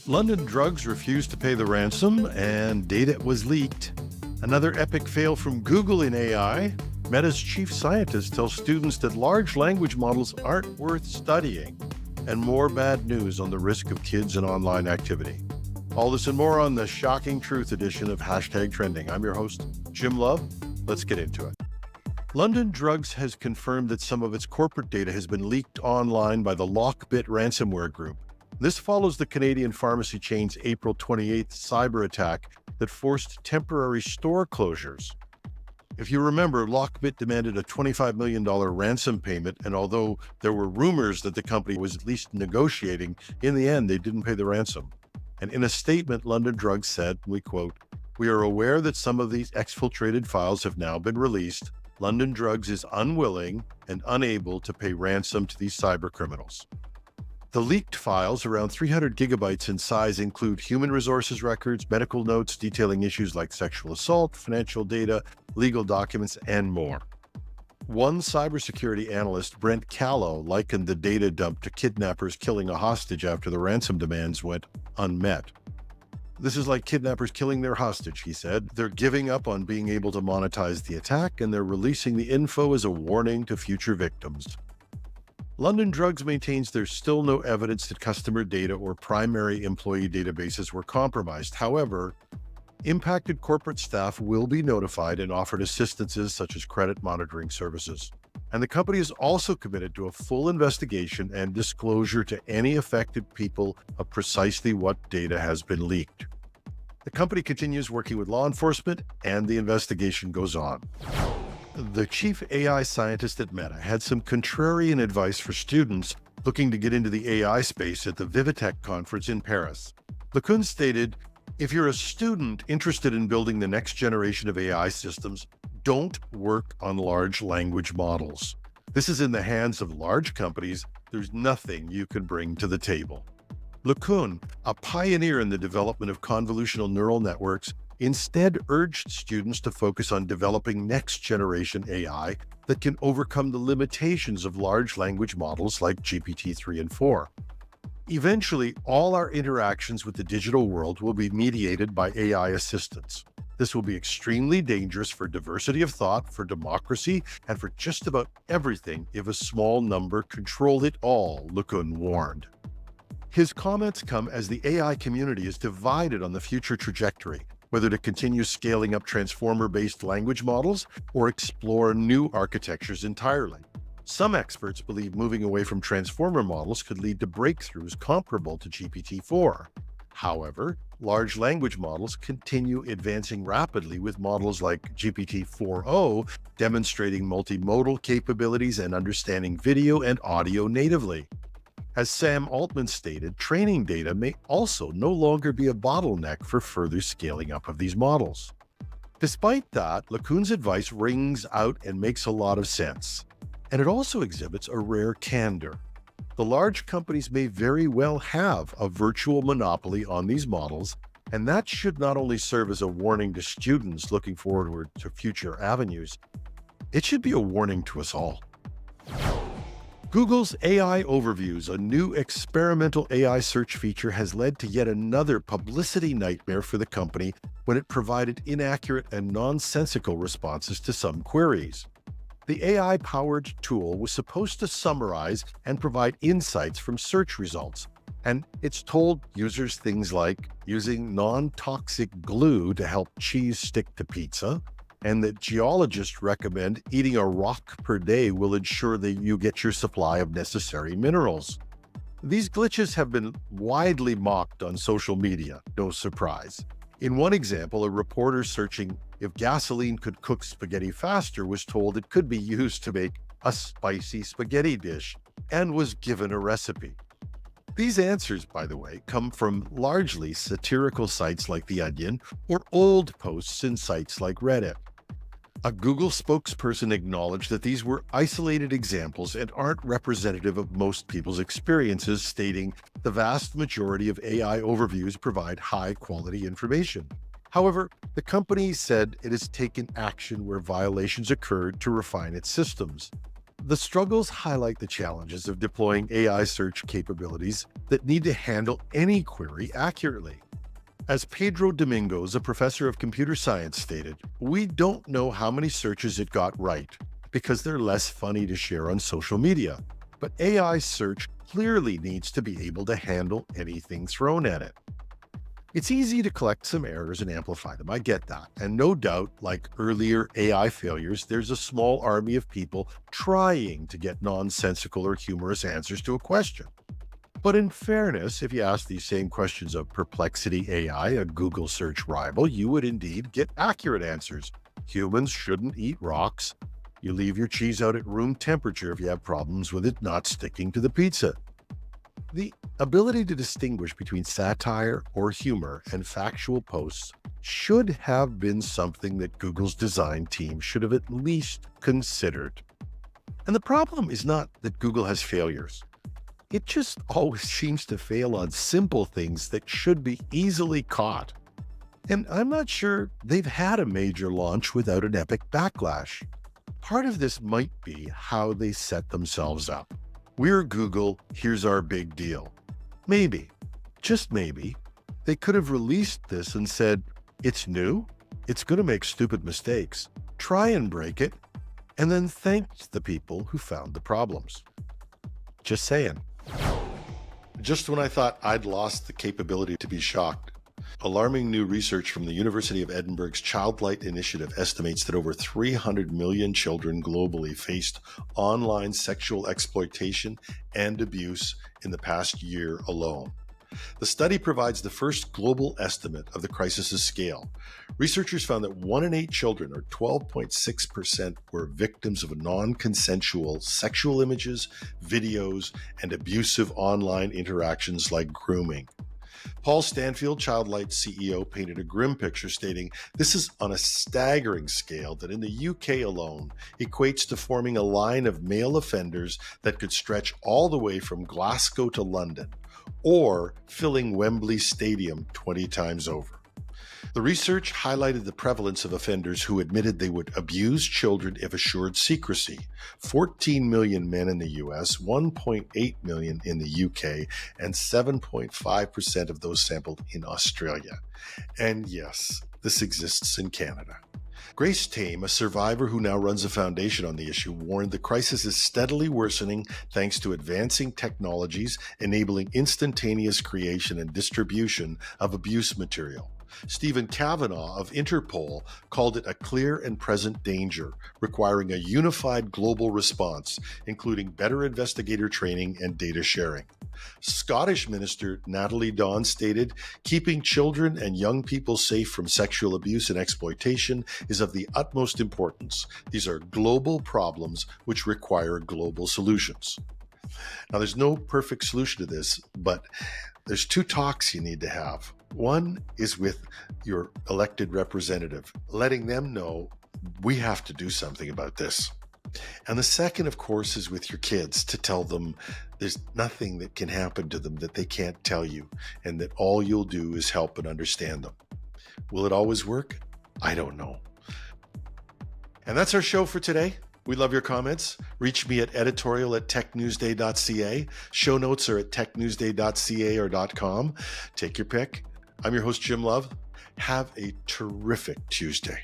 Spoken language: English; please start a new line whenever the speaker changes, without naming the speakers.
London Drugs refused to pay the ransom, and data was leaked. Another epic fail from Google in AI. Meta's chief scientist tells students that large language models aren't worth studying. And more bad news on the risk of kids and online activity. All this and more on the Shocking Truth edition of #Trending. I'm your host, Jim Love. Let's get into it. London Drugs has confirmed that some of its corporate data has been leaked online by the Lockbit ransomware group. This follows the Canadian pharmacy chain's April 28th cyber attack that forced temporary store closures. If you remember, Lockbit demanded a $25 million ransom payment, and although there were rumors that the company was at least negotiating, in the end, they didn't pay the ransom. And in a statement, London Drugs said, we quote, "We are aware that some of these exfiltrated files have now been released. London Drugs is unwilling and unable to pay ransom to these cyber criminals." The leaked files, around 300 gigabytes in size, include human resources records, medical notes detailing issues like sexual assault, financial data, legal documents, and more. One cybersecurity analyst, Brent Callow, likened the data dump to kidnappers killing a hostage after the ransom demands went unmet. "This is like kidnappers killing their hostage," he said. "They're giving up on being able to monetize the attack, and they're releasing the info as a warning to future victims." London Drugs maintains there's still no evidence that customer data or primary employee databases were compromised. However, impacted corporate staff will be notified and offered assistances such as credit monitoring services. And the company is also committed to a full investigation and disclosure to any affected people of precisely what data has been leaked. The company continues working with law enforcement, and the investigation goes on. The chief AI scientist at Meta had some contrarian advice for students looking to get into the AI space at the Vivatech conference in Paris. LeCun stated, "If you're a student interested in building the next generation of AI systems, don't work on large language models. This is in the hands of large companies. There's nothing you can bring to the table." LeCun, a pioneer in the development of convolutional neural networks, instead urged students to focus on developing next-generation AI that can overcome the limitations of large language models like GPT-3 and 4. Eventually, all our interactions with the digital world will be mediated by AI assistants. This will be extremely dangerous for diversity of thought, for democracy, and for just about everything if a small number control it all, LeCun warned. His comments come as the AI community is divided on the future trajectory, whether to continue scaling up transformer-based language models or explore new architectures entirely. Some experts believe moving away from transformer models could lead to breakthroughs comparable to GPT-4. However, large language models continue advancing rapidly, with models like GPT-4o demonstrating multimodal capabilities and understanding video and audio natively. As Sam Altman stated, training data may also no longer be a bottleneck for further scaling up of these models. Despite that, LeCun's advice rings out and makes a lot of sense. And it also exhibits a rare candor. The large companies may very well have a virtual monopoly on these models, and that should not only serve as a warning to students looking forward to future avenues, it should be a warning to us all. Google's AI Overviews, a new experimental AI search feature, has led to yet another publicity nightmare for the company when it provided inaccurate and nonsensical responses to some queries. The AI-powered tool was supposed to summarize and provide insights from search results, and it's told users things like using non-toxic glue to help cheese stick to pizza, and that geologists recommend eating a rock per day will ensure that you get your supply of necessary minerals. These glitches have been widely mocked on social media, no surprise. In one example, a reporter searching if gasoline could cook spaghetti faster was told it could be used to make a spicy spaghetti dish, and was given a recipe. These answers, by the way, come from largely satirical sites like The Onion or old posts in sites like Reddit. A Google spokesperson acknowledged that these were isolated examples and aren't representative of most people's experiences, stating the vast majority of AI overviews provide high-quality information. However, the company said it has taken action where violations occurred to refine its systems. The struggles highlight the challenges of deploying AI search capabilities that need to handle any query accurately. As Pedro Domingos, a professor of computer science, stated, "We don't know how many searches it got right because they're less funny to share on social media. But AI search clearly needs to be able to handle anything thrown at it." It's easy to collect some errors and amplify them. I get that. And no doubt, like earlier AI failures, there's a small army of people trying to get nonsensical or humorous answers to a question. But in fairness, if you ask these same questions of Perplexity AI, a Google search rival, you would indeed get accurate answers. Humans shouldn't eat rocks. You leave your cheese out at room temperature if you have problems with it not sticking to the pizza. The ability to distinguish between satire or humor and factual posts should have been something that Google's design team should have at least considered. And the problem is not that Google has failures. It just always seems to fail on simple things that should be easily caught. And I'm not sure they've had a major launch without an epic backlash. Part of this might be how they set themselves up. We're Google, here's our big deal. Maybe, just maybe, they could have released this and said, it's new, it's going to make stupid mistakes, try and break it, and then thanked the people who found the problems. Just saying. Just when I thought I'd lost the capability to be shocked, alarming new research from the University of Edinburgh's Childlight Initiative estimates that over 300 million children globally faced online sexual exploitation and abuse in the past year alone. The study provides the first global estimate of the crisis's scale. Researchers found that 1 in 8 children, or 12.6%, were victims of non-consensual sexual images, videos, and abusive online interactions like grooming. Paul Stanfield, Childlight's CEO, painted a grim picture, stating, "This is on a staggering scale that in the UK alone equates to forming a line of male offenders that could stretch all the way from Glasgow to London, or filling Wembley Stadium 20 times over." The research highlighted the prevalence of offenders who admitted they would abuse children if assured secrecy. 14 million men in the US, 1.8 million in the UK, and 7.5% of those sampled in Australia. And yes, this exists in Canada. Grace Tame, a survivor who now runs a foundation on the issue, warned the crisis is steadily worsening thanks to advancing technologies enabling instantaneous creation and distribution of abuse material. Stephen Kavanagh of Interpol called it a clear and present danger, requiring a unified global response, including better investigator training and data sharing. Scottish Minister Natalie Dawn stated, "Keeping children and young people safe from sexual abuse and exploitation is of the utmost importance. These are global problems which require global solutions." Now, there's no perfect solution to this, but there's 2 talks you need to have. One is with your elected representative, letting them know we have to do something about this. And the second, of course, is with your kids, to tell them there's nothing that can happen to them that they can't tell you, and that all you'll do is help and understand them. Will it always work? I don't know. And that's our show for today. We love your comments. Reach me at editorial@technewsday.ca. Show notes are at technewsday.ca or .com. Take your pick. I'm your host, Jim Love. Have a terrific Tuesday.